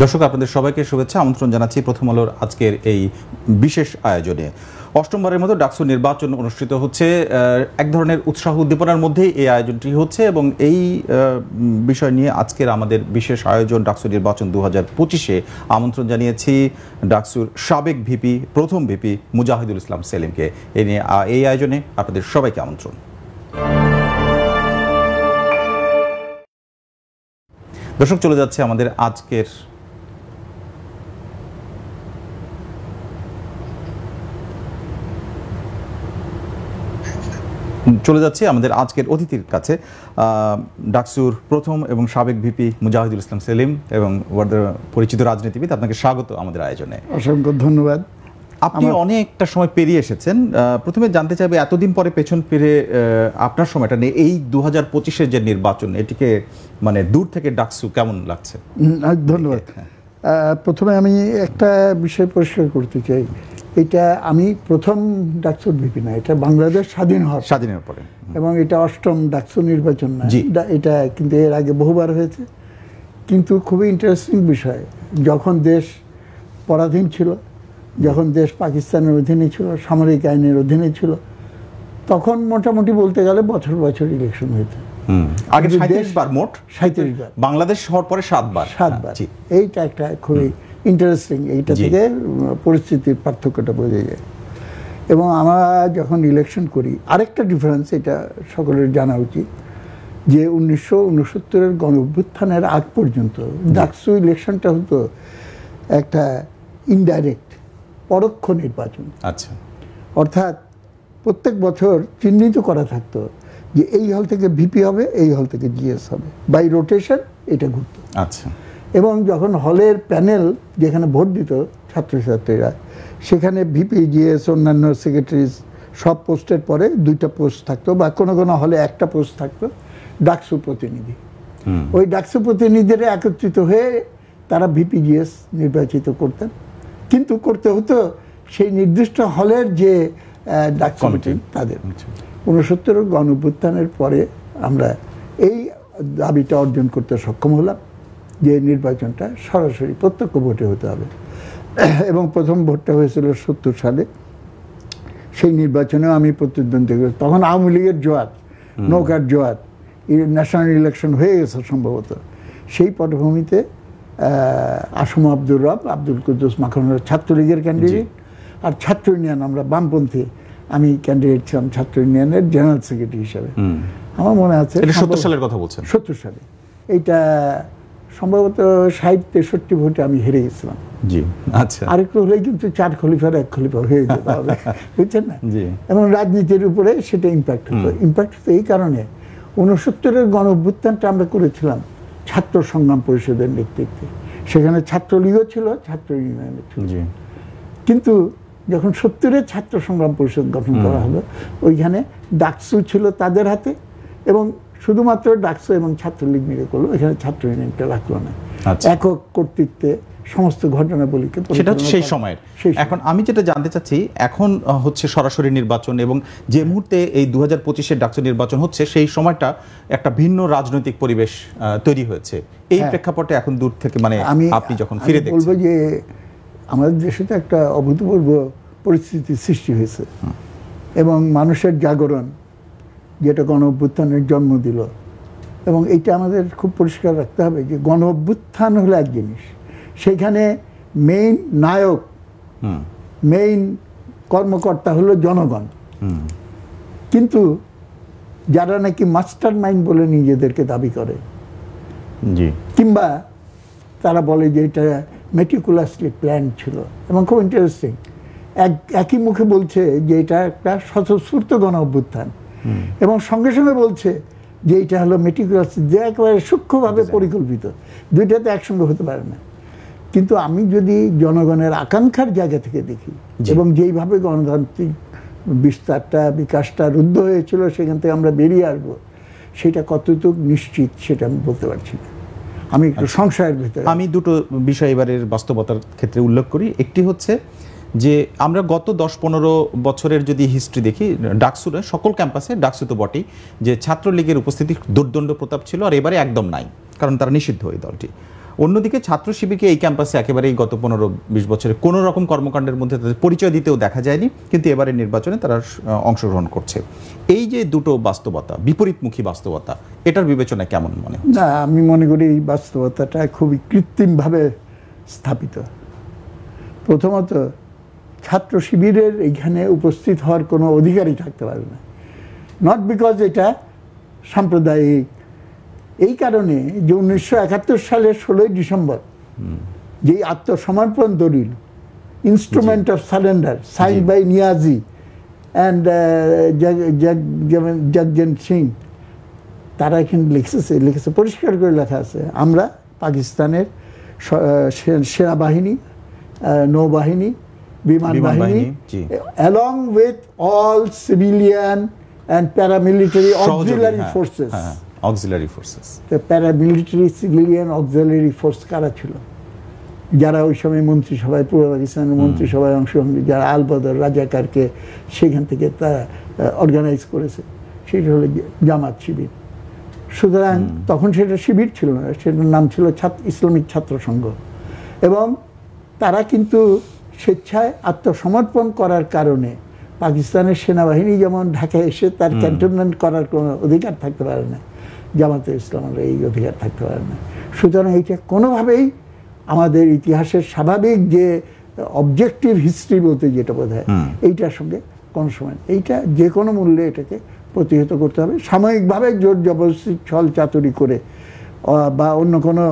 দর্শক আপনাদের সবাইকে শুভেচ্ছা আমন্ত্রণ জানাচ্ছি প্রথম আলোর আজকের এই বিশেষ আয়োজনে। অষ্টমবারের মতো ডাকসু নির্বাচন অনুষ্ঠিত হচ্ছে। এক ধরনের উৎসাহ উদ্দীপনার মধ্যেই এই আয়োজনটি হচ্ছে এবং এই বিষয় নিয়ে আজকের আমাদের বিশেষ আয়োজন ডাকসু নির্বাচন 2025-এ আমন্ত্রণ জানিয়েছি ডাকসুর সাবেক ভিপি, প্রথম ভিপি মুজাহিদুল ইসলাম সেলিমকে। এই নিয়ে এই আয়োজনে আপনাদের সবাইকে আমন্ত্রণ। দর্শক চলে যাচ্ছে আমাদের আজকের অতিথির কাছে। ডাকসুর প্রথম এবং সাবেক ভিপি মুজাহিদুল ইসলাম সেলিম এবং পরিচিত রাজনীতিবিদ, আপনাকে স্বাগত আমাদের আয়োজনে। অসংখ্য ধন্যবাদ। আপনি অনেকটা সময় পেরিয়ে এসেছেন। প্রথমে জানতে চাইবে এতদিন পরে পেছন ফিরে আপনার সময়টা নিয়ে এই 2025-এর যে নির্বাচন, এটিকে মানে দূর থেকে ডাকসু কেমন লাগছে? ধন্যবাদ। প্রথমে আমি একটা বিষয় পরিষ্কার করতে চাই, এটা আমি প্রথম ডাকসুর ভিপি না, এটা বাংলাদেশ স্বাধীনের পরে এবং এটা অষ্টম ডাকসু নির্বাচন না, এটা কিন্তু এর আগে বহুবার হয়েছে। কিন্তু খুবই ইন্টারেস্টিং বিষয়, যখন দেশ পরাধীন ছিল, যখন দেশ পাকিস্তানের অধীনে ছিল, সামরিক আইনের অধীনে ছিল, তখন মোটামুটি বলতে গেলে বছর বছর ইলেকশন হয়েছে। আগে 37 বার, মোট 37 বার। বাংলাদেশ হওয়ার পরে 7 বার। এইটা একটা খুবই ইন্টারেস্টিং, এইটা থেকে পরিস্থিতির পার্থক্যটা বোঝা যায়। এবং আমরা যখন ইলেকশন করি, আরেকটা ডিফারেন্স এটা সকলের জানা উচিত, যে 1969-এর গণ অভ্যুত্থানের আগ পর্যন্ত ডাকসু ইলেকশনটা হতো একটা ইনডাইরেক্ট, পরোক্ষ নির্বাচন। আচ্ছা, অর্থাৎ প্রত্যেক বছর চিহ্নিত করা থাকতো যে এই হল থেকে ভিপি হবে, এই হল থেকে জিএস হবে, বাই রোটেশন এটা ঘুরতো। আচ্ছা। এবং যখন হলের প্যানেল যেখানে ভোট দিত ছাত্রছাত্রীরা, সেখানে ভিপি, জিএস, অন্যান্য সেক্রেটারিজ সব পোস্টের পরে 2টা পোস্ট থাকতো, বা কোনো কোনো হলে একটা পোস্ট থাকতো ডাকসু প্রতিনিধি। ওই ডাকসু প্রতিনিধিরা একত্রিত হয়ে তারা ভিপি, জিএস নির্বাচিত করতেন। কিন্তু করতে হতো সেই নির্দিষ্ট হলের যে ডাকসু কমিটি তাদের। 69-এর গণ অভ্যুত্থানের পরে আমরা এই দাবিটা অর্জন করতে সক্ষম হলাম যে নির্বাচনটা সরাসরি প্রত্যক্ষ ভোটে হতে হবে। এবং প্রথম ভোটটা হয়েছিল 70 সালে। সেই নির্বাচনেও আমি প্রতিদ্বন্দ্বিতা করি। তখন আওয়ামী লীগের জোয়ার, নৌকার জোয়ার, ন্যাশনাল ইলেকশন হয়ে গেছে সম্ভবত। সেই পটভূমিতে আসম আব্দুর রব, আব্দুল কুদ্দুস মাখনের ছাত্রলীগের ক্যান্ডিডেট, আর ছাত্র ইউনিয়ন, আমরা বামপন্থী, আমি ক্যান্ডিডেট ছিলাম ছাত্র ইউনিয়নের জেনারেল সেক্রেটারি হিসাবে। আমার মনে আছে 70 সালের কথা বলছেন। 70 সালে এইটা সম্ভবত 60-63 ভোটে আমি হেরে গেছিলাম। জি, আচ্ছা। আরেকটু হলেই কিন্তু 4 খলিফার 1 খলিফা হয়ে যেতে হবে, বুঝছেন না? এবং রাজনীতির উপরে সেটা ইম্প্যাক্ট হতো। ইম্প্যাক্ট হতো এই কারণে, 69-এর গণ অভ্যুত্থানটা আমরা করেছিলাম ছাত্র সংগ্রাম পরিষদের নেতৃত্বে। সেখানে ছাত্রলীগও ছিল, ছাত্র ইউনিয়নও ছিল। কিন্তু যখন 70-এর ছাত্র সংগ্রাম পরিষদ গঠন করা হলো, ওইখানে ডাকসু ছিল তাদের হাতে, এবং শুধুমাত্র ডাকসু এবং ছাত্রলীগ মিলে করলো, এখানে ছাত্র ইউনিয়নটা রাখলো না। একক কর্তৃত্বে সমস্ত ঘটনাবলীকে, সেটা হচ্ছে সেই সময়ের। এখন আমি যেটা জানতে চাচ্ছি, এখন হচ্ছে সরাসরি নির্বাচন, এবং যে মুহূর্তে এই 2025-এর ডাকসু নির্বাচন হচ্ছে, সেই সময়টা একটা ভিন্ন রাজনৈতিক পরিবেশ তৈরি হয়েছে। এই প্রেক্ষাপটে এখন দূর থেকে মানে আপনি যখন ফিরে দেখছেন, বলবো যে আমাদের দেশে তো একটা অভূতপূর্ব পরিস্থিতি সৃষ্টি হয়েছে, এবং মানুষের জাগরণ যেটা গণ অভ্যুত্থানের জন্ম দিল। এবং এইটা আমাদের খুব পরিষ্কার রাখতে হবে যে গণ অভ্যুত্থান হলো এক জিনিস, সেইখানে মেইন নায়ক, মেইন কর্মকর্তা হলো জনগণ। কিন্তু যারা নাকি মাস্টার মাইন্ড বলে নিজেদেরকে দাবি করে, কিংবা তারা বলে যে এটা মেটিকুলাসলি প্ল্যান ছিল, এবং খুব ইন্টারেস্টিং, একই মুখে বলছে যে এটা একটা স্বতঃস্ফূর্ত গণ অভ্যুত্থান, এবং সঙ্গে সঙ্গে বলছে যে এটা হলো মেটিকুলাস, যে একেবারে সূক্ষ্মভাবে পরিকল্পিত। দুইটাতে একসঙ্গে হতে পারে না। কিন্তু আমি যদি জনগণের আকাঙ্ক্ষার জায়গা থেকে দেখি, এবং যেইভাবে গণতান্ত্রিক বিস্তারটা, বিকাশটা রুদ্ধ হয়েছিল, সেখান থেকে আমরা বেরিয়ে আসবো, সেটা কতটুকু নিশ্চিত সেটা আমি বলতে পারছি না। আমি একটু সংশয়ের ভিতরে। আমি দুটো বিষয় এবারের বাস্তবতার ক্ষেত্রে উল্লেখ করি। একটি হচ্ছে যে আমরা গত 10-15 বছরের যদি হিস্ট্রি দেখি, ডাকসুরে সকল ক্যাম্পাসে, ডাকসু তো বটেই, যে ছাত্রলীগের উপস্থিতি দুর্দণ্ড প্রতাপ ছিল, আর এবারে একদম নাই, কারণ তারা নিষিদ্ধ ওই দলটি। অন্যদিকে ছাত্র শিবিরকে এই ক্যাম্পাসে একেবারেই গত 15-20 বছরে কোনো রকম কর্মকাণ্ডের মধ্যে তাদের পরিচয় দিতেও দেখা যায়নি, কিন্তু এবারের নির্বাচনে তারা অংশগ্রহণ করছে। এই যে দুটো বাস্তবতা, বিপরীতমুখী বাস্তবতা, এটার বিবেচনা কেমন মনে হয়? না, আমি মনে করি এই বাস্তবতাটা খুবই কৃত্রিমভাবে স্থাপিত। প্রথমত, ছাত্র শিবিরের এখানে উপস্থিত হওয়ার কোনো অধিকারই থাকতে পারে না, নট বিকজ এটা সাম্প্রদায়িক, এই কারণে যে 1971 সালের 16ই ডিসেম্বর যে আত্মসমর্পণ দলিল, instrument of surrender, sign by Niazi and Jagjit Singh, তারা এখানে লিখেছে পরিষ্কার করে লেখা আছে, আমরা পাকিস্তানের সেনাবাহিনী, নৌবাহিনী, বিমান বাহিনী, along with all civilian and paramilitary auxiliary forces. Auxiliary forces. Paramilitary civilian auxiliary force কারা ছিল, যারা ওই সময় মন্ত্রিসভায়, পূর্ব পাকিস্তানের মন্ত্রিসভায় অংশগ্রহণ, যারা আল বদর রাজাকারকে সেখান থেকে তারা অর্গানাইজ করেছে, সেটা হলো জামাত শিবির। সুতরাং তখন সেটা শিবির ছিল না, সেটার নাম ছিল ইসলামিক ছাত্র সংঘ। এবং তারা কিন্তু স্বেচ্ছায় আত্মসমর্পণ করার কারণে পাকিস্তানের সেনাবাহিনী যেমন ঢাকায় এসে তার ক্যান্টনমেন্ট করার কোনো অধিকার থাকতে পারে না, জামাতে ইসলামের এই অধিকার থাকতে পারে না। সুতরাং এইটা কোনোভাবেই আমাদের ইতিহাসের স্বাভাবিক যে অবজেক্টিভ হিস্ট্রি বলতে যেটা বোঝায়, এইটার সঙ্গে কোনো সময় এইটা যে কোনো মূল্যে এটাকে প্রতিহত করতে হবে। সাময়িকভাবে জোর জবরদস্তি ছল চাতুরি করে বা অন্য কোনো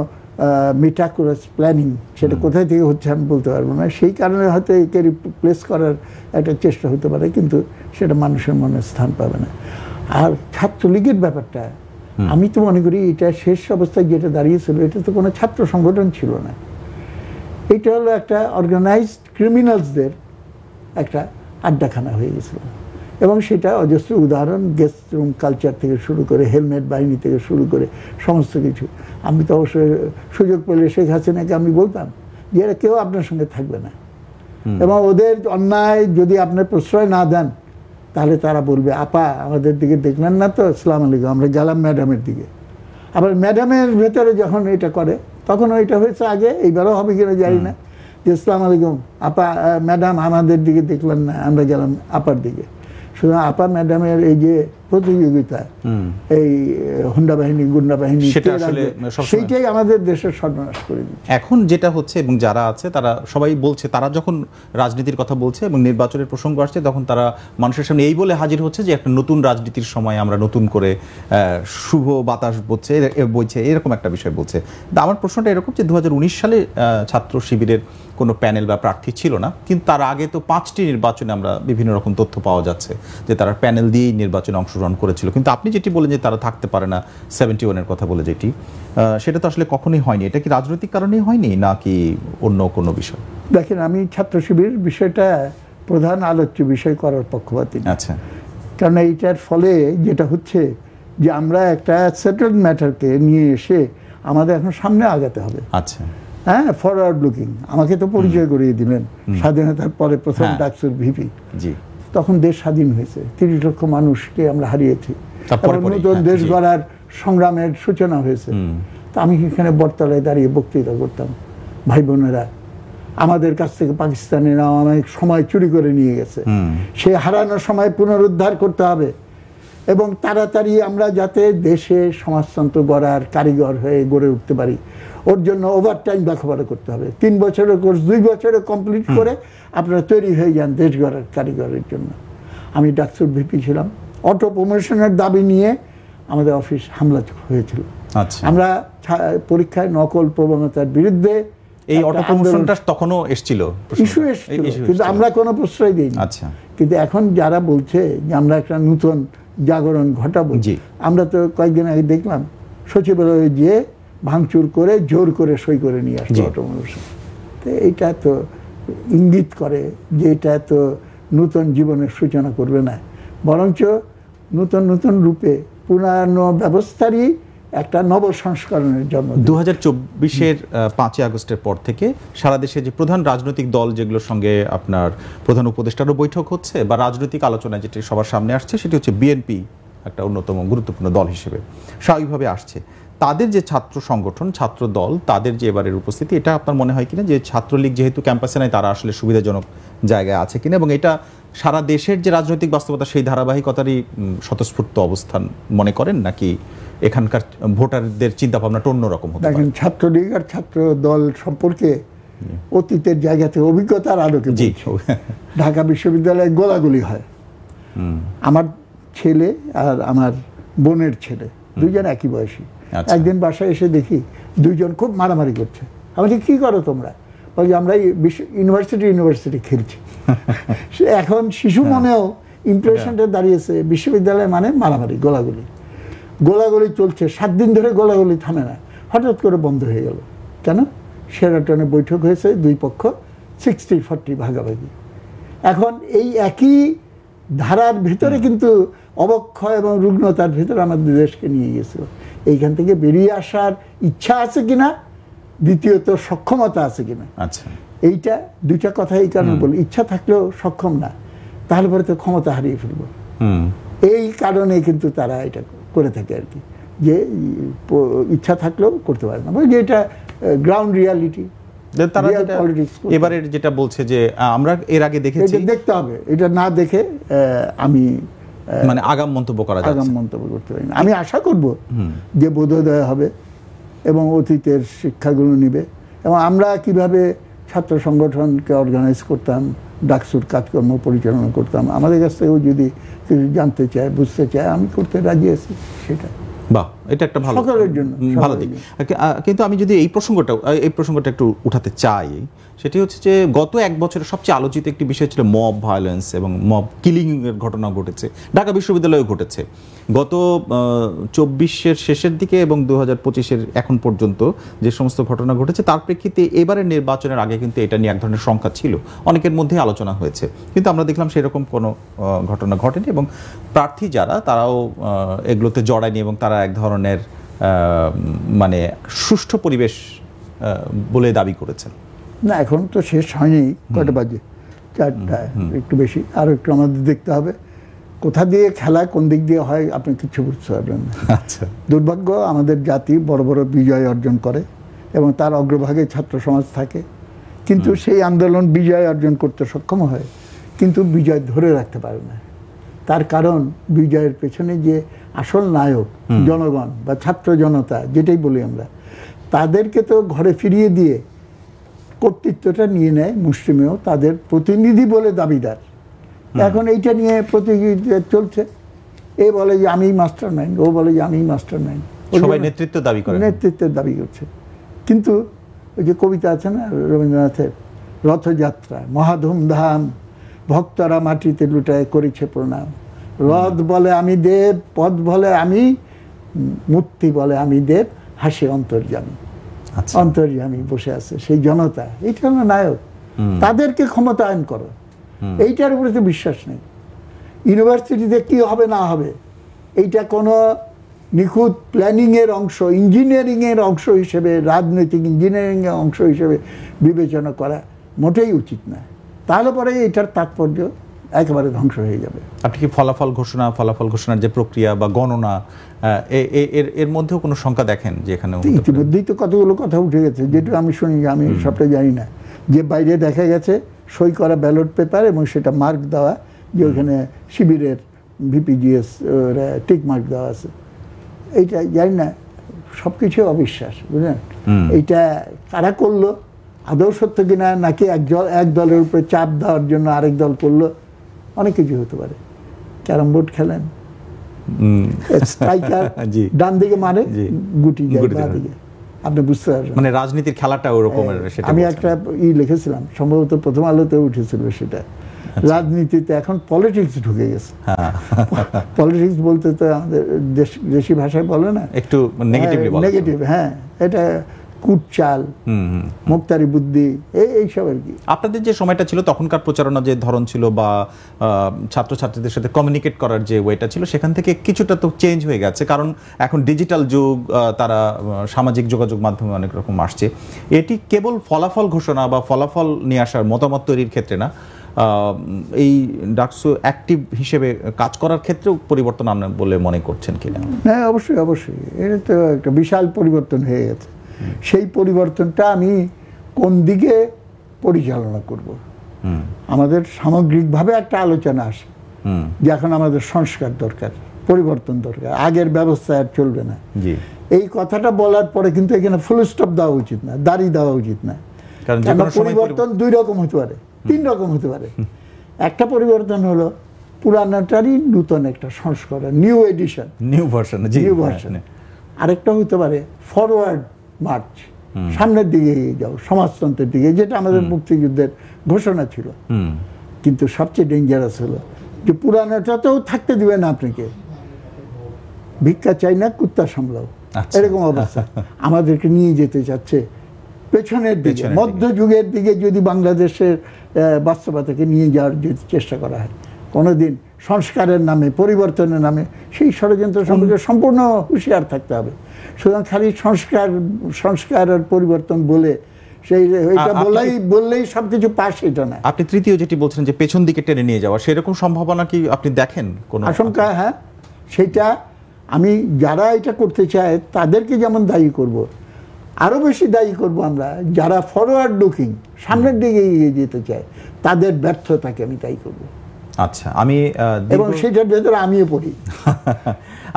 মেটাকুলাস প্ল্যানিং, সেটা কোথায় থেকে হচ্ছে আমি বলতে পারবো না, সেই কারণে হয়তো একে রিপ্লেস করার একটা চেষ্টা হতে পারে, কিন্তু সেটা মানুষের মনে স্থান পাবে না। আর ছাত্রলীগের ব্যাপারটা আমি তো মনে করি এটা শেষ অবস্থায় যেটা দাঁড়িয়েছিল, এটা তো কোনো ছাত্র সংগঠন ছিল না, এটা হলো একটা অর্গানাইজড ক্রিমিনালসদের একটা আড্ডাখানা হয়ে গেছিল। এবং সেটা অজস্র উদাহরণ, গেস্ট রুম কালচার থেকে শুরু করে, হেলমেট বাহিনী থেকে শুরু করে সমস্ত কিছু। আমি তো অবশ্যই সুযোগ পেলে শেখ হাসিনাকে আমি বলতাম যে এরা কেউ আপনার সঙ্গে থাকবে না, এবং ওদের অন্যায় যদি আপনার প্রশ্রয় না দেন তাহলে তারা বলবে, আপা আমাদের দিকে দেখলেন না তো, আসসালামু আলাইকুম, আমরা গেলাম ম্যাডামের দিকে। আবার ম্যাডামের ভেতরে যখন এটা করে, তখন ওইটা হয়েছে আগে, এইবারও হবে কিনা জানি না, যে আসসালামু আলাইকুম আপা, ম্যাডাম আমাদের দিকে দেখলেন না, আমরা গেলাম আপার দিকে। সুতরাং আপা ম্যাডামের এই যে প্রতিযোগিতা, এই হুন্ডা বাহিনী, গুন্ডা বাহিনী, সেইটাই আমাদের দেশের সর্বনাশ করে দিচ্ছে। এখন যেটা হচ্ছে, এবং যারা আছে তারা সবাই বলছে, তারা যখন রাজনীতির কথা বলছে এবং নির্বাচনের প্রসঙ্গ আসছে, তখন তারা মানুষের সামনে এই বলে হাজির হচ্ছে যে একটা নতুন রাজনীতির সময় আমরা নতুন করে শুভ বাতাস বইছে, এরকম একটা বিষয় বলছে। আমার প্রশ্নটা এরকম যে 2019 সালে ছাত্র শিবিরের কোনো প্যানেল বা প্রার্থী ছিল না, কিন্তু তার আগে তো 5টি নির্বাচনে আমরা বিভিন্ন রকম তথ্য পাওয়া যাচ্ছে যে তারা প্যানেল দিয়েই নির্বাচনে অংশগ্রহণ করেছিল। কিন্তু আপনি যেটি বলেন যে তারা থাকতে পারে না, 71-এর কথা বলে যেটি, সেটা তো আসলে কখনোই হয়নি। এটা কি রাজনৈতিক কারণেই হয়নি নাকি অন্য কোনো বিষয়? দেখেন, আমি ছাত্র শিবির বিষয়টা প্রধান আলোচ্য বিষয় করার পক্ষপাতী। আচ্ছা, কারণ এইটার ফলে যেটা হচ্ছে যে আমরা একটা সেটেলড ম্যাটারকে নিয়ে এসে আমাদের এখন সামনে আগাতে হবে। আচ্ছা, হ্যাঁ, ফরওয়ার্ড লুকিং। আমাকে তো পরিচয় করিয়ে দিলেন স্বাধীনতার পরে প্রথম ডাকসুর ভিপি। জি, তখন দেশ স্বাধীন হয়েছে, 30 লক্ষ মানুষকে আমরা হারিয়েছি, নতুন দেশ গড়ার সংগ্রামের সূচনা হয়েছে। তো আমি এখানে বটতলায় দাঁড়িয়ে বক্তৃতা করতাম, ভাই বোনেরা আমাদের কাছ থেকে পাকিস্তানিরা অনেক সময় চুরি করে নিয়ে গেছে, সেই হারানোর সময় পুনরুদ্ধার করতে হবে, এবং তাড়াতাড়ি আমরা যাতে দেশে সমাজতন্ত্র গড়ার কারিগর হয়ে গড়ে উঠতে পারি, ওর জন্য ওভারটাইম লেখাপড়া করতে হবে। 3 বছরের কোর্স 2 বছরে কমপ্লিট করে আপনারা তৈরি হয়ে যান দেশ গড়ার কারিগরের জন্য। আমি ডাকসুর ভিপি ছিলাম, অটো প্রমোশনের দাবি নিয়ে আমাদের অফিস হামলা হয়েছিল। আমরা পরীক্ষায় নকল প্রবণতার বিরুদ্ধে এই অটো প্রমোশনটা তখনও এসেছিল, ইস্যু এসেছিল, কিন্তু আমরা কোনো প্রশ্রয় দিইনি। আচ্ছা, কিন্তু এখন যারা বলছে যে আমরা একটা নতুন জাগরণ ঘটাবো, আমরা তো কয়েকদিন আগে দেখলাম সচিবালয়ে গিয়ে ভাঙচুর করে জোর করে সই করে নিয়ে আসছে অটো প্রমোশন। তো এইটা তো ইঙ্গিত করে যে এটা তো নতুন জীবনের সূচনা করবে না, বরঞ্চ নতুন নতুন রূপে পুরানো ব্যবস্থারই একটা নব সংস্করণের জন্য। 2024-এর 5ই আগস্টের পর থেকে সারা দেশে যে প্রধান রাজনৈতিক দল যেগুলোর সঙ্গে আপনার প্রধান উপদেষ্টারও বৈঠক হচ্ছে বা রাজনৈতিক আলোচনা যেটি সবার সামনে আসছে, সেটি হচ্ছে বিএনপি একটা অন্যতম গুরুত্বপূর্ণ দল হিসেবে স্বাভাবিকভাবে আসছে। তাদের যে ছাত্র সংগঠন, ছাত্র দল, তাদের যে এবারের উপস্থিতি, এটা আপনার মনে হয় কিনা যে ছাত্রলীগ যেহেতু ক্যাম্পাসে নাই, তারা আসলে সুবিধাজনক জায়গায় আছে কিনা, এবং এটা সারা দেশের যে রাজনৈতিক বাস্তবতা সেই ধারাবাহিকতারই স্বতঃস্ফূর্ত অবস্থান মনে করেন, নাকি এখানকার ভোটারদের চিন্তা ভাবনাটা অন্যরকম হতে পারে? দেখেন, ছাত্রলীগ আর ছাত্র দল সম্পর্কে অতীতের জায়গা থেকে অভিজ্ঞতার আলোকে ঢাকা বিশ্ববিদ্যালয়ে গোলাগুলি হয়। আমার ছেলে আর আমার বোনের ছেলে দুইজন একই বয়সী। একদিন বাসায় এসে দেখি দুইজন খুব মারামারি করছে। আমি কি করো তোমরা? বলছি আমরা ইউনিভার্সিটি খেলছি। এখন শিশু মনেও ইমপ্রেশনটা দাঁড়িয়েছে বিশ্ববিদ্যালয় মানে মারামারি, গোলাগুলি চলছে 7 দিন ধরে, গোলাগুলি থামে না। হঠাৎ করে বন্ধ হয়ে গেল। কেন? শেরাটনে বৈঠক হয়েছে, দুই পক্ষ 60-40 ভাগাভাগি। এখন এই একই ধারার ভিতরে কিন্তু অবক্ষয় এবং রুগ্নতার ভিতরে আমাদের দেশকে নিয়ে গেছিল। এইখান থেকে বেরিয়ে আসার ইচ্ছা আছে কিনা, দ্বিতীয়ত সক্ষমতা আছে কিনা। আচ্ছা, এইটা দুইটা কথা এই কারণে বলি, ইচ্ছা থাকলেও সক্ষম না, তাহলে পরে তো ক্ষমতা হারিয়ে ফেলবো। এই কারণে কিন্তু তারা এটা করে থাকে আর কি, যে ইচ্ছা থাকলেও করতে পারে না, যে এটা গ্রাউন্ড রিয়ালিটি। তারা এবারের যেটা বলছে যে আমরা এর আগে দেখেছি, দেখতে হবে, এটা না দেখে আমি মানে আগাম মন্তব্য করতে পারি না। আমি আশা করব যে বোধোদয় হবে এবং অতীতের শিক্ষাগুলো নিবে, এবং আমরা কিভাবে ছাত্র সংগঠনকে অর্গানাইজ করতাম, ডাকসুর কাজকর্ম পরিচালনা করতাম, আমাদের কাছ থেকেও যদি কিছু জানতে চায়, বুঝতে চায়, আমি করতে রাজি আছি। সেটা বাহ, এটা একটা ভালো দিক। কিন্তু আমি যদি এই প্রসঙ্গটা একটু উঠাতে চাই, সেটি হচ্ছে যে গত 1 বছরের সবচেয়ে আলোচিত একটি বিষয় ছিল মব ভায়োলেন্স এবং মব কিলিং এর ঘটনা ঘটেছে, ঢাকা বিশ্ববিদ্যালয়েও ঘটেছে। গত 24-এর শেষের দিকে এবং 2025-এর এখন পর্যন্ত যে সমস্ত ঘটনা ঘটেছে, তার প্রেক্ষিতে এবারের নির্বাচনের আগে কিন্তু এটা নিয়ে এক ধরনের শঙ্কা ছিল, অনেকের মধ্যে আলোচনা হয়েছে, কিন্তু আমরা দেখলাম সেরকম কোনো ঘটনা ঘটেনি, এবং প্রার্থী যারা তারাও এগুলোতে জড়ায়নি, এবং তারা এক ধরনের মানে সুষ্ঠু পরিবেশ বলে দাবি করেছেন। না, এখন তো শেষ হয়নি, কয়টা বাজে? 4টা, একটু বেশি, আর একটু আমাদের দেখতে হবে কোথা দিয়ে খেলা কোন দিক দিয়ে হয়, আপনি কিছু বুঝতে পারবেন না। আচ্ছা, দুর্ভাগ্য, আমাদের জাতি বড় বড় বিজয় অর্জন করে এবং তার অগ্রভাগে ছাত্র সমাজ থাকে, কিন্তু সেই আন্দোলন বিজয় অর্জন করতে সক্ষম হয়, কিন্তু বিজয় ধরে রাখতে পারে না। তার কারণ বিজয়ের পেছনে যে আসল নায়ক জনগণ বা ছাত্র জনতা, যেটাই বলি আমরা, তাদেরকে তো ঘরে ফিরিয়ে দিয়ে কর্তৃত্বটা নিয়ে নেয় মুষ্টিমেয়, তাদের প্রতিনিধি বলে দাবিদার। এখন এইটা নিয়ে প্রতিযোগিতা চলছে, এ বলে যে আমি মাস্টার মাইন্ড, ও বলে যে আমি মাস্টার মাইন্ড, সবাই নেতৃত্বের দাবি করছে। কিন্তু ওই যে কবিতা আছে না রবীন্দ্রনাথের, রথযাত্রা মহাধুমধাম, ভক্তরা মাটিতে লুটায় করেছে প্রণাম, রথ বলে আমি দেব, পথ বলে আমি, মূর্তি বলে আমি দেব, হাসি অন্তর্যামী। অন্তর্যামী বসে আছে সেই জনতা, এইটা হলো নায়ক, তাদেরকে ক্ষমতায়ন করো, এইটার উপরে তো বিশ্বাস নেই। ইউনিভার্সিটিতে কি হবে না হবে, এইটা কোনো নিখুঁত প্ল্যানিংয়ের অংশ, ইঞ্জিনিয়ারিংয়ের অংশ হিসেবে, রাজনৈতিক ইঞ্জিনিয়ারিংয়ের অংশ হিসেবে বিবেচনা করা মোটেই উচিত না। তাহলে পরে এটার তাৎপর্য একেবারে ধ্বংস হয়ে যাবে। আপনি কি ফলাফল ঘোষণার যে প্রক্রিয়া বা গণনা, এর মধ্যেও কোনো শঙ্কা দেখেন যে এখানে? ইতিমধ্যেই তো কতগুলো কথা উঠে গেছে, যেটা আমি শুনি, আমি সবটা জানি না, যে বাইরে দেখা গেছে সই করা ব্যালট পেপার এবং সেটা মার্ক দেওয়া, যে ওখানে শিবিরের ভিপিজিএস টিক মার্ক দেওয়া আছে। এইটা জানি না, সব কিছু অবিশ্বাস, বুঝলেন? এইটা কারা করলো, আদৌ সত্য কিনা, নাকি এক দলের উপরে চাপ দেওয়ার জন্য আরেক দল করলো, অনেক কিছু হতে পারে। ক্যারাম বোর্ড খেলেন, স্ট্রাইকার ডান দিকে মারে, গুটি যায় বাঁ দিকে, আপনি বুঝতে পারবেন, মানে রাজনীতির খেলাটা ওরকমের। আমি একটা লিখেছিলাম, সম্ভবত প্রথম আলোতে উঠেছিল সেটা, রাজনীতিতে এখন পলিটিক্স ঢুকে গেছে। পলিটিক্স বলতে তো আমাদের দেশি ভাষায় বলে না, একটু নেগেটিভ। হ্যাঁ, এটা কুটচাল, মুক্তারি বুদ্ধি, এইসব আর কি। আপনাদের যে সময়টা ছিল তখনকার প্রচারণা যে ধরন ছিল বা ছাত্রছাত্রীদের সাথে কমিউনিকেট করার যে ওয়েটা ছিল, সেখান থেকে কিছুটা তো চেঞ্জ হয়ে গেছে, কারণ এখন ডিজিটাল যুগ, তারা সামাজিক যোগাযোগ মাধ্যমে অনেক রকম আসছে। এটি কেবল ফলাফল ঘোষণা বা ফলাফল নিয়ে আসার মতামত তৈরির ক্ষেত্রে না, এই ডাকসু অ্যাক্টিভ হিসেবে কাজ করার ক্ষেত্রেও পরিবর্তন আনবে বলে মনে করছেন কিনা? হ্যাঁ, অবশ্যই অবশ্যই, এটা তো একটা বিশাল পরিবর্তন হয়ে গেছে। সেই পরিবর্তনটা আমি কোন দিকে পরিচালনা করব, আমাদের সামগ্রিকভাবে একটা আলোচনা আসে যে এখন আমাদের সংস্কার দরকার, পরিবর্তন দরকার, আগের ব্যবস্থা আর চলবে না। এই কথাটা বলার পরে কিন্তু এখানে ফুল স্টপ দেওয়া উচিত না, দাড়ি দেওয়া উচিত না। কারণ পরিবর্তন দুই রকম হতে পারে, তিন রকম হতে পারে। একটা পরিবর্তন হলো পুরানোটারই নতুন একটা সংস্করণ, নিউ এডিশন, নিউ ভার্সন। আরেকটা হতে পারে ফরওয়ার্ড মার্চ, সামনের দিকে এগিয়ে যাও, সমাজতন্ত্রের দিকে, যেটা আমাদের মুক্তিযুদ্ধের ঘোষণা ছিল। কিন্তু সবচেয়ে ডেঞ্জারাস হলো যে পুরানোটাতেও থাকতে দিবে না আপনাকে, ভিক্ষা চাই না কুত্তা সামলাও, এরকম অবস্থা আমাদেরকে নিয়ে যেতে চাচ্ছে পেছনের দিকে, মধ্যযুগের দিকে। যদি বাংলাদেশের বাস্তবতাকে নিয়ে যাওয়ার যদি চেষ্টা করা হয় কোনোদিন সংস্কারের নামে, পরিবর্তনের নামে, সেই ষড়যন্ত্র সম্পর্কে সম্পূর্ণ হুঁশিয়ার থাকতে হবে। সুতরাং খালি সংস্কার আর পরিবর্তন বলে সেই ওইটা বললেই সবকিছু পাস, এটা না। আপনি তৃতীয় যেটি বলছেন যে পেছন দিকে টেনে নিয়ে যাওয়া, সেরকম সম্ভাবনা কি আপনি দেখেন? কোন আশঙ্কা? হ্যাঁ, সেটা আমি যারা এটা করতে চায় তাদেরকে যেমন দায়ী করব, আরও বেশি দায়ী করব আমরা যারা ফরওয়ার্ড লুকিং, সামনের দিকে এগিয়ে যেতে চায়, তাদের ব্যর্থতাকে আমি দায়ী করব। আচ্ছা, আমি এবং সেটার ভেতরে আমিও পড়ি।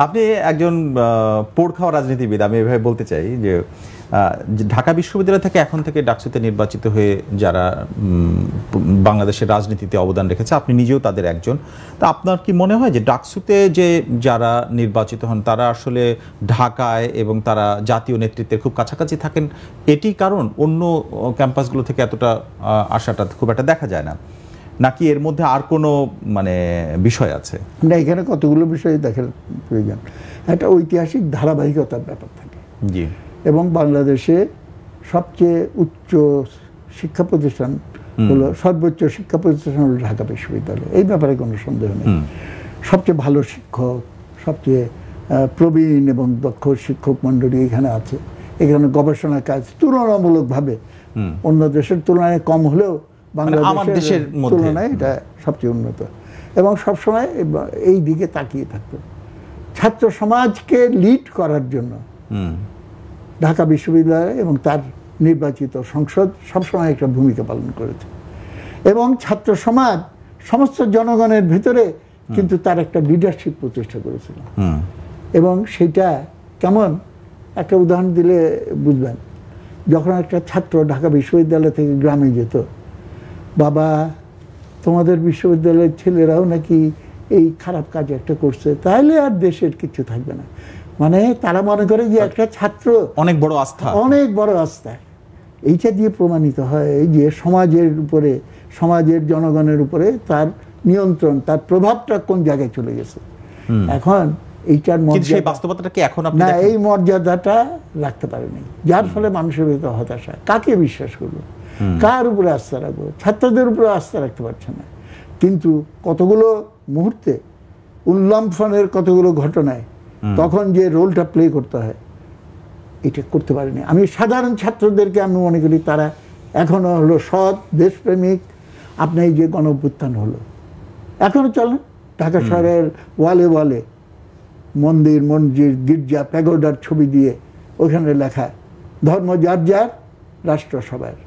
আপনি একজন পোড় খাওয়া রাজনীতিবিদ, আমি এভাবে বলতে চাই যে ঢাকা বিশ্ববিদ্যালয় থেকে এখন থেকে ডাকসুতে নির্বাচিত হয়ে যারা বাংলাদেশের রাজনীতিতে অবদান রেখেছে, আপনি নিজেও তাদের একজন। তা আপনার কি মনে হয় যে ডাকসুতে যে যারা নির্বাচিত হন তারা আসলে ঢাকায় এবং তারা জাতীয় নেতৃত্বের খুব কাছাকাছি থাকেন, এটি কারণ অন্য ক্যাম্পাসগুলো থেকে এতটা আশাটা খুব একটা দেখা যায় না, নাকি এর মধ্যে আর কোনো মানে বিষয় আছে? না, এখানে কতগুলো বিষয় দেখার প্রয়োজন। একটা ঐতিহাসিক ধারাবাহিকতার ব্যাপার থাকে। জি। এবং বাংলাদেশে সবচেয়ে উচ্চ শিক্ষা প্রতিষ্ঠান হলো, সর্বোচ্চ শিক্ষা প্রতিষ্ঠান হলো ঢাকা বিশ্ববিদ্যালয়, এই ব্যাপারে কোনো সন্দেহ নেই। সবচেয়ে ভালো শিক্ষক, সবচেয়ে প্রবীণ এবং দক্ষ শিক্ষক মণ্ডলী এখানে আছে। এখানে গবেষণা কাজ তুলনামূলকভাবে অন্য দেশের তুলনায় কম হলেও বাংলাদেশের তুলনায় এটা সবচেয়ে উন্নত, এবং সবসময় এই দিকে তাকিয়ে থাকতো। ছাত্র সমাজকে লিড করার জন্য ঢাকা বিশ্ববিদ্যালয় এবং তার নির্বাচিত সংসদ সবসময় একটা ভূমিকা পালন করেছে। এবং ছাত্র সমাজ সমস্ত জনগণের ভিতরে কিন্তু তার একটা লিডারশিপ প্রতিষ্ঠা করেছিল। এবং সেটা কেমন, একটা উদাহরণ দিলে বুঝবেন। যখন একটা ছাত্র ঢাকা বিশ্ববিদ্যালয় থেকে গ্রামে যেত, বাবা তোমাদের বিশ্ববিদ্যালয়ের ছেলেরাও নাকি এই খারাপ কাজ একটা করছে, তাহলে আর দেশের কিছু থাকবে না। মানে তারা মনে করে যে একটা ছাত্র অনেক বড় আস্থা, অনেক বড় আস্থা। এইটা দিয়ে প্রমাণিত হয় যে সমাজের উপরে, সমাজের জনগণের উপরে তার নিয়ন্ত্রণ, তার প্রভাবটা কোন জায়গায় চলে গেছে। এখন এইটার বাস্তবতাটা কি এখন না, এই মর্যাদাটা রাখতে পারেনি, যার ফলে মানুষের ভিতরে হতাশা। কাকে বিশ্বাস করবো, কার উপরে আস্থা রাখবো? ছাত্রদের উপরে আস্থা রাখতে পারছে না। কিন্তু কতগুলো মুহূর্তে উল্লম্ফনের কতগুলো ঘটনায় তখন যে রোলটা প্লে করতে হয়, এটা করতে পারেনি। আমি সাধারণ ছাত্রদেরকে আমি মনে করি তারা এখনো হলো সৎ, দেশপ্রেমিক। আপনার এই যে গণঅভ্যুত্থান হলো, এখনো চলেন ঢাকা শহরের ওয়ালে ওয়ালে মন্দির, মসজিদ, গির্জা, প্যাগোডার ছবি দিয়ে ওখানে লেখা ধর্ম যার যার, রাষ্ট্র সবার।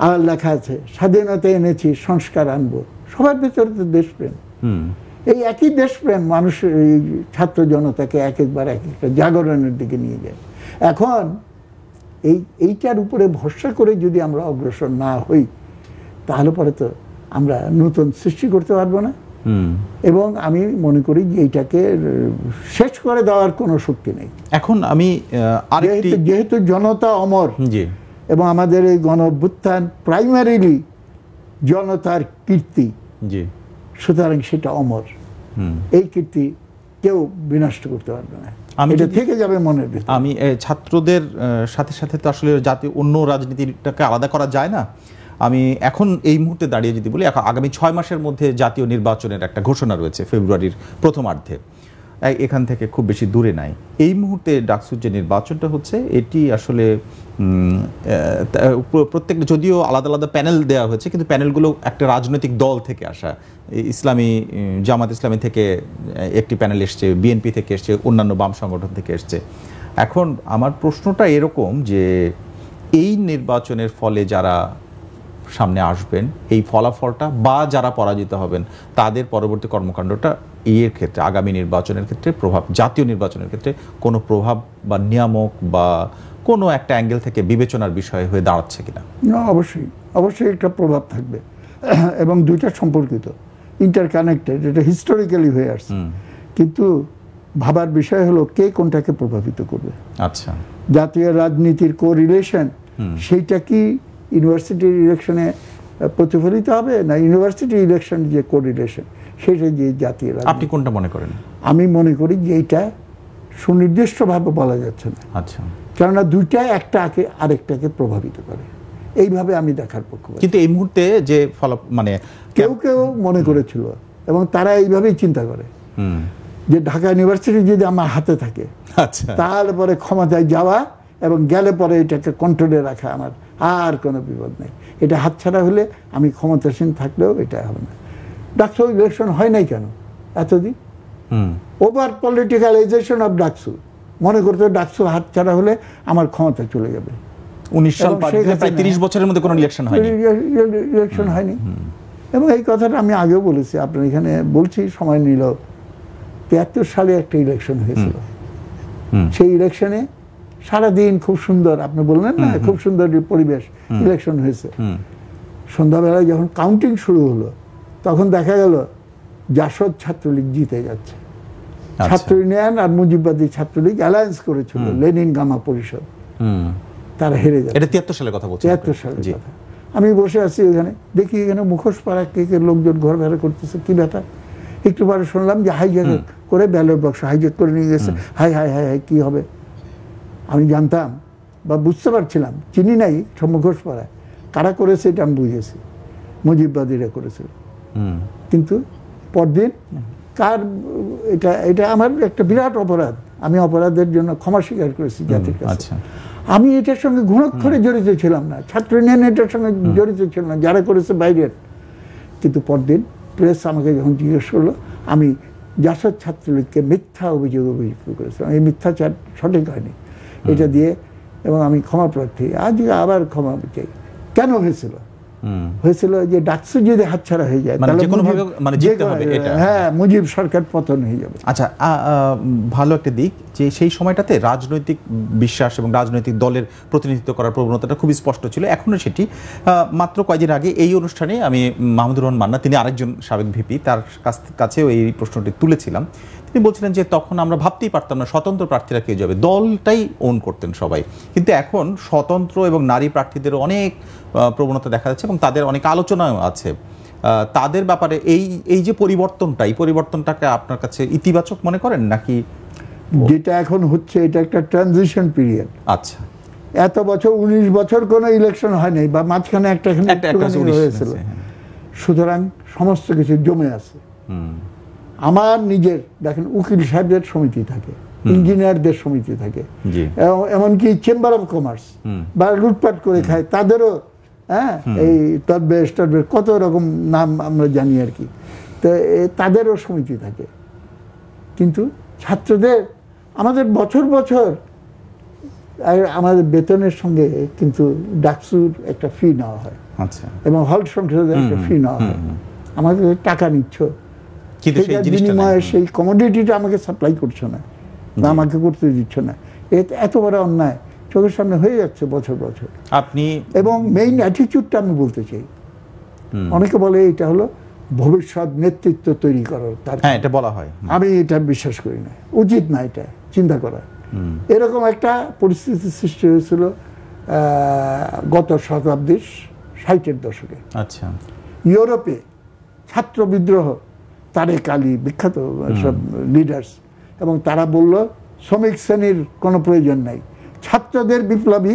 আর লেখা আছে স্বাধীনতা এনেছি, সংস্কার আনবো। সবার ভেতরে তো দেশপ্রেম। এই একই দেশপ্রেম মানুষের এই ছাত্র জনতাকে এক একবার এক একটা জাগরণের দিকে নিয়ে যায়। এখন এইটার উপরে ভরসা করে যদি আমরা অগ্রসর না হই, তাহলে পরে তো আমরা নতুন সৃষ্টি করতে পারবো না। এবং আমি মনে করি যে এইটাকে শেষ করে দেওয়ার কোনো শক্তি নেই। এখন আমি যেহেতু জনতা অমর, এবং আমাদের এই গণঅভ্যুত্থান প্রাইমারিলি জনতার কীর্তি, সুতরাং সেটা অমর। এই কীর্তি কেউ বিনষ্ট করতে পারবে না, এটা থেকে যাবে মনের ভিতরে। আমি ছাত্রদের সাথে সাথে তো আসলে জাতীয় অন্য রাজনীতিটাকে আলাদা করা যায় না। আমি এখন এই মুহূর্তে দাঁড়িয়ে যদি বলি, আগামী 6 মাসের মধ্যে জাতীয় নির্বাচনের একটা ঘোষণা রয়েছে ফেব্রুয়ারির প্রথমার্ধে। এখান থেকে খুব বেশি দূরে নাই। এই মুহূর্তে ডাকসুর যে নির্বাচনটা হচ্ছে এটি আসলে প্রত্যেকটা, যদিও আলাদা আলাদা প্যানেল দেওয়া হয়েছে, কিন্তু প্যানেলগুলো একটা রাজনৈতিক দল থেকে আসা। ইসলামী জামাত ইসলামী থেকে একটি প্যানেল এসছে, বিএনপি থেকে এসছে, অন্যান্য বাম সংগঠন থেকে এসছে। এখন আমার প্রশ্নটা এরকম যে এই নির্বাচনের ফলে যারা সামনে আসবেন, এই ফলাফলটা বা যারা পরাজিত হবেন তাদের পরবর্তী কর্মকাণ্ডটা এর ক্ষেত্রে, আগামী নির্বাচনের ক্ষেত্রে প্রভাব, জাতীয় নির্বাচনের ক্ষেত্রে কোনো প্রভাব বা নিয়ামক বা কোনো একটা অ্যাঙ্গেল থেকে বিবেচনার বিষয় হয়ে দাঁড়াচ্ছে কিনা? না, অবশ্যই অবশ্যই একটা প্রভাব থাকবে, এবং দুইটা সম্পর্কিত, ইন্টারকানেক্টেড, এটা হিস্টোরিক্যালি হয়ে আসছে। কিন্তু ভাবার বিষয় হলো কে কোনটাকে প্রভাবিত করবে। আচ্ছা, জাতীয় রাজনীতির কোরিলেশন, সেইটা কি ইউনিভার্সিটির ইলেকশনে প্রতিফলিত হবে, না ইউনিভার্সিটি ইলেকশন যে কোরিলেশন সেটা যে জাতীয় রাজনীতি? আপনি কোনটা মনে করেন? আমি মনে করি যে এইটা সুনির্দিষ্টভাবে বলা যাচ্ছে না। আচ্ছা, কেননা দুইটাই একটা আরেকটাকে প্রভাবিত করে, এইভাবে আমি দেখার পক্ষ। কিন্তু এই মুহূর্তে যে মানে কেউ কেউ মনে করেছিল এবং তারা এইভাবেই চিন্তা করে যে ঢাকা ইউনিভার্সিটি যদি আমার হাতে থাকে, আচ্ছা, তাহলে পরে ক্ষমতায় যাওয়া এবং গেলে পরে এটাকে কন্ট্রোলে রাখা, আমার আর কোনো বিপদ নেই। এটা হাতছাড়া হলে আমি ক্ষমতাসীন থাকলেও এটা হবে না। ডাকসু ইলেকশন হয় নাই কেন এতদিন? Over politicalisation of DUCSU. মনে করতে ডাকসু হাতছাড়া হলে আমার ক্ষমতা চলে যাবে। 19 সাল প্রায় 30 বছরের মধ্যে কোনো ইলেকশন হয়নি। ইলেকশন হয়নি, এবং এই কথাটা আমি আগেও বলেছি, আপনার এখানে বলছি, সময় নিল। 73 সালে একটা ইলেকশন হয়েছিল। সেই ইলেকশনে সারাদিন খুব সুন্দর, আপনি বললেন না, খুব সুন্দর পরিবেশ, ইলেকশন হয়েছে। সন্ধ্যাবেলায় যখন কাউন্টিং শুরু হলো তখন দেখা গেল জাসদ ছাত্রলীগ জিতে যাচ্ছে। ছাত্র ইউনিয়ন আর মুজিববাদী ছাত্রলীগ অ্যালায়েন্স করেছিল, লেনিন গামা পরিষদ, তারা হেরে যাচ্ছে। এটা 73 সালের কথা বলছি। 73 সালের কথা। আমি বসে আছি ওখানে, দেখি এখানে মুখোশ পাড়া কে কে লোকজন ঘোরাফেরা করতেছে, কি ব্যাপার। একটু পরে শুনলাম যে হাইজ্যাক করে ব্যালট বক্স হাইজ্যাক করে নিয়ে গেছে। হাই হাই হাই হাই, কি হবে? আমি জানতাম বা বুঝতে পারছিলাম, চিনি নাই সব মুখোশ পাড়ায়, কারা করেছে এটা আমি বুঝেছি, মুজিববাদীরা করেছিল। কিন্তু পরদিন কার এটা, এটা আমার একটা বিরাট অপরাধ। আমি অপরাধের জন্য ক্ষমা স্বীকার করেছি জাতির কাছে। আমি এটার সঙ্গে ঘুণাক্ষরে জড়িত ছিলাম না, ছাত্র ইউনিয়ন এটার সঙ্গে জড়িত ছিল না, যারা করেছে বাইরের। কিন্তু পরদিন প্রেস আমাকে যখন জিজ্ঞেস করলো, আমি জাসদ ছাত্রলীগকে মিথ্যা অভিযুক্ত করেছিলাম। এই মিথ্যাচার সঠিক হয়নি, এটা দিয়ে, এবং আমি ক্ষমা প্রার্থী। আজ আবার ক্ষমা চাই। কেন হয়েছিল? হয়েছিল যে ডাকসু যদি হাতছাড়া হয়ে যায় তাহলে হ্যাঁ, মুজিব সরকার পতন হয়ে যাবে। আচ্ছা, ভালো একটা দিক যে সেই সময়টাতে রাজনৈতিক বিশ্বাস এবং রাজনৈতিক দলের প্রতিনিধিত্ব করার প্রবণতাটা খুবই স্পষ্ট ছিল, এখনো সেটি। মাত্র কয়েকদিন আগে এই অনুষ্ঠানে আমি মাহমুদুর রহমান মান্না, তিনি আরেকজন সাবেক ভিপি, তার কাছেও এই প্রশ্নটি তুলেছিলাম। তিনি বলছিলেন যে তখন আমরা ভাবতেই পারতাম না স্বতন্ত্র প্রার্থীরা কে যাবে, দলটাই ওন করতেন সবাই। কিন্তু এখন স্বতন্ত্র এবং নারী প্রার্থীদের অনেক প্রবণতা দেখা যাচ্ছে এবং তাদের অনেক আলোচনাও আছে। তাদের ব্যাপারে এই যে পরিবর্তনটা, এই পরিবর্তনটাকে আপনার কাছে ইতিবাচক মনে করেন নাকি? যেটা এখন হচ্ছে এটা একটা ট্রানজিশন পিরিয়ড। আচ্ছা, এত বছর 19 বছর কোনো ইলেকশন হয়নি, বা মাঝখানে একটা হয়েছিল। সুতরাং সমস্ত কিছু জমে আছে। আমার নিজের দেখেন, উকিল সাহেবদের সমিতি থাকে, ইঞ্জিনিয়ারদের সমিতি থাকে, এমনকি চেম্বার অফ কমার্স বা লুটপাট করে খায় তাদেরও, হ্যাঁ, এই তদবেশ কত রকম নাম আমরা জানি আর কি, তো তাদেরও সমিতি থাকে। কিন্তু ছাত্রদের আমাদের বছর বছর আমাদের বেতনের সঙ্গে কিন্তু ডাকসুর একটা ফি নেওয়া হয়। আচ্ছা, এবং হল সংসদের একটা ফি নেওয়া হয়। আমাদের টাকা নিচ্ছ, বিনিময়ে সেই কমোডিটিটা আমাকে সাপ্লাই করছো না, বা আমাকে করতে দিচ্ছ না। এত বড় অন্যায় চোখের সামনে হয়ে যাচ্ছে বছর বছর। আপনি এবং মেইন অ্যাটিটিউডটা আমি বলতে চাই, অনেকে বলে এটা হলো ভবিষ্যৎ নেতৃত্ব তৈরি করার, হ্যাঁ, এটা বলা হয়। আমি এটা বিশ্বাস করি না, উচিত না এটা চিন্তা করা। এরকম একটা পরিস্থিতি সৃষ্টি হয়েছিল গত শতাব্দীর 60-এর দশকে। আচ্ছা, ইউরোপে ছাত্র বিদ্রোহ, তারেক আলী বিখ্যাত সব লিডার্স, এবং তারা বলল শ্রমিক শ্রেণীর কোনো প্রয়োজন নাই, ছাত্রদের বিপ্লবী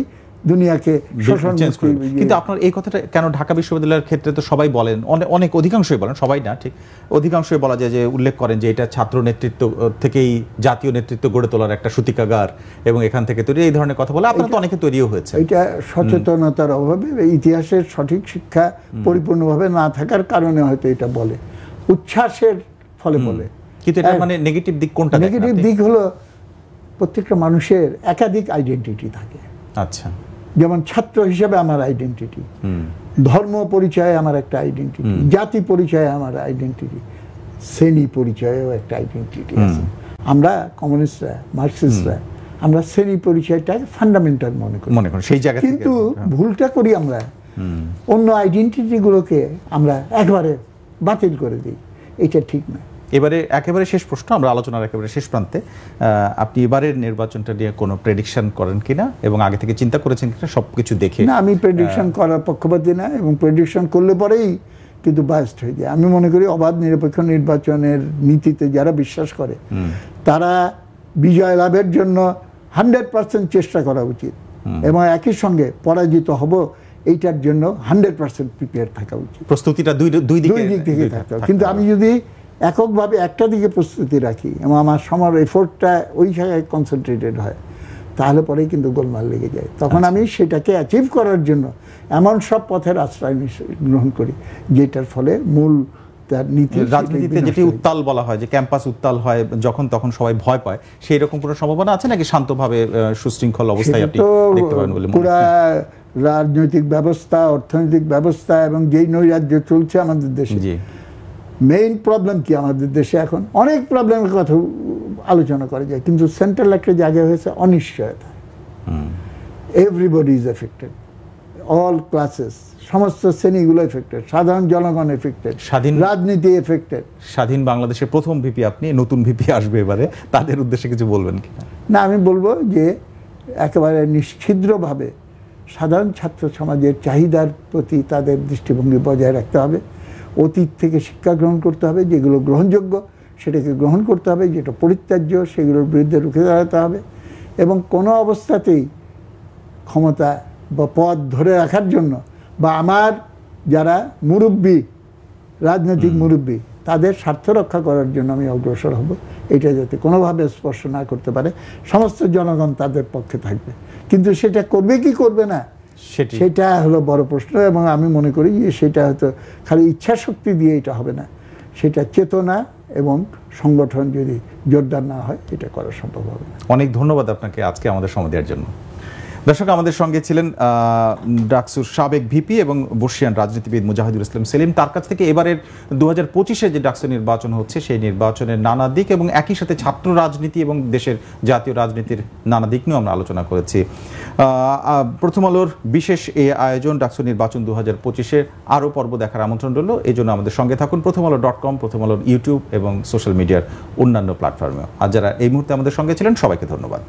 দুনিয়াকে শোষণ চেঞ্জ করে। কিন্তু আপনার এই কথাটা কেন ঢাকা বিশ্ববিদ্যালয়ের ক্ষেত্রে তো সবাই বলেন, অনেক অধিকাংশই বলেন, সবাই না ঠিক, অধিকাংশই বলা যায় যে উল্লেখ করেন যে এটা ছাত্র নেতৃত্ব থেকেই জাতীয় নেতৃত্ব গড়ে তোলার একটা সূতিকাগার এবং এখান থেকে তৈরি, এই ধরনের কথা বলে আপনারা তো অনেকে তৈরিও হয়েছে। এটা সচেতনতার অভাবে, ইতিহাসের সঠিক শিক্ষা পরিপূর্ণভাবে না থাকার কারণে হয়তো এটা বলে, উচ্ছ্বাসের ফলে বলে। কিন্তু এটা মানে নেগেটিভ দিক কোনটা? নেগেটিভ দিক হলো প্রত্যেকটা মানুষের একাধিক আইডেন্টিটি থাকে। আচ্ছা, যেমন ছাত্র হিসেবে আমার আইডেন্টিটি, ধর্ম পরিচয়ে আমার একটা আইডেন্টিটি, জাতি পরিচয়ে আমার আইডেন্টিটি, শ্রেণী পরিচয়েও একটা আইডেন্টিটি আছে। আমরা কমিউনিস্টরা, মার্কসিস্টরা আমরা শ্রেণী পরিচয়টাকে ফান্ডামেন্টাল মনে করি সেই জায়গা থেকে। কিন্তু ভুলটা করি আমরা, অন্য আইডেন্টিটিগুলোকে আমরা একবারে বাতিল করে দিই, এটা ঠিক না। এবারে একেবারে শেষ প্রশ্ন, আমরা আলোচনার একেবারে শেষ প্রান্তে, আপনি এবারের নির্বাচনটা নিয়ে কোনো প্রেডিকশন করেন কিনা এবং আগে থেকে চিন্তা করেছেন কিনা সবকিছু দেখে? না, আমি প্রেডিকশন করার পক্ষপাতী না, এবং প্রেডিকশন করলে পরেই কিন্তু বায়াসড হয়ে যায়। আমি মনে করি অবাধ নিরপেক্ষ নির্বাচনের নীতিতে যারা বিশ্বাস করে তারা বিজয় লাভের জন্য 100% চেষ্টা করা উচিত, এবং একই সঙ্গে পরাজিত হব এইটার জন্য 100% প্রিপেয়ার থাকা উচিত। প্রস্তুতিটা দুই দিক থেকে থাকতে হবে। কিন্তু আমি যদি এককভাবে একটা দিকে প্রস্তুতি রাখি এবং আমার সমর এফোর্টটা ওই জায়গায় কনসেন্ট্রেটেড হয়, তাহলে পরেই কিন্তু গোলমাল লেগে যায়। তখন আমি সেটাকে অ্যাচিভ করার জন্য এমন সব পথের আশ্রয় গ্রহণ করি যেটার ফলে মূল তার নীতি। রাজনীতিতে যেটি উত্তাল বলা হয়, যে ক্যাম্পাস উত্তাল হয় যখন তখন সবাই ভয় পায়, সেই রকম কোনো সম্ভাবনা আছে নাকি শান্তভাবে সুশৃঙ্খল অবস্থায় আপনি দেখতে পাবেন বলে? পুরা রাজনৈতিক ব্যবস্থা, অর্থনৈতিক ব্যবস্থা এবং যেই নৈরাজ্য চলছে আমাদের দেশে, মেইন প্রবলেম কি আমাদের দেশে এখন? অনেক প্রবলেমের কথা আলোচনা করা যায়, কিন্তু সেন্ট্রাল একটা জায়গা হয়েছে অনিশ্চয়তা। Everybody is affected, all classes, সমস্ত শ্রেণীগুলো এফেক্টেড, সাধারণ জনগণ এফেক্টেড, রাজনীতি এফেক্টেড। স্বাধীন বাংলাদেশের প্রথম ভিপি আপনি, নতুন ভিপি আসবে এবারে, তাদের উদ্দেশ্যে কিছু বলবেন কি? না, আমি বলবো যে একেবারে নিশ্ছিদ্রভাবে সাধারণ ছাত্র সমাজের চাহিদার প্রতি তাদের দৃষ্টিভঙ্গি বজায় রাখতে হবে। অতীত থেকে শিক্ষা গ্রহণ করতে হবে, যেগুলো গ্রহণযোগ্য সেটাকে গ্রহণ করতে হবে, যেটা পরিত্যাজ্য সেগুলোর বিরুদ্ধে রুখে দাঁড়াতে হবে, এবং কোনো অবস্থাতেই ক্ষমতা বা পদ ধরে রাখার জন্য বা আমার যারা মুরব্বী, রাজনৈতিক মুরব্বী, তাদের স্বার্থ রক্ষা করার জন্য আমি অগ্রসর হব। এটা যাতে কোনোভাবে স্পর্শ না করতে পারে, সমস্ত জনগণ তাদের পক্ষে থাকবে। কিন্তু সেটা করবে কি করবে না, সেটা হলো বড় প্রশ্ন। এবং আমি মনে করি যে সেটা হয়তো খালি ইচ্ছা শক্তি দিয়ে এটা হবে না, সেটা চেতনা এবং সংগঠন যদি জোরদার না হয় এটা করা সম্ভব হবে না। অনেক ধন্যবাদ আপনাকে আজকে আমাদের সময় দেওয়ার জন্য। দর্শক, আমাদের সঙ্গে ছিলেন ডাকসুর সাবেক ভিপি এবং বর্ষিয়ান রাজনীতিবিদ মুজাহিদুল ইসলাম সেলিম। তার কাছ থেকে এবারের 2025-এ যে ডাকসু নির্বাচন হচ্ছে সেই নির্বাচনের নানা দিক এবং একই সাথে ছাত্র রাজনীতি এবং দেশের জাতীয় রাজনীতির নানা দিক নিয়ে আমরা আলোচনা করেছি। প্রথম আলোর বিশেষ এই আয়োজন ডাকসু নির্বাচন 2025-এর আরও পর্ব দেখার আমন্ত্রণ রইল। এই জন্য আমাদের সঙ্গে থাকুন prothomalo.com, প্রথম আলোর ইউটিউব এবং সোশ্যাল মিডিয়ার অন্যান্য প্ল্যাটফর্মেও। আর যারা এই মুহূর্তে আমাদের সঙ্গে ছিলেন সবাইকে ধন্যবাদ।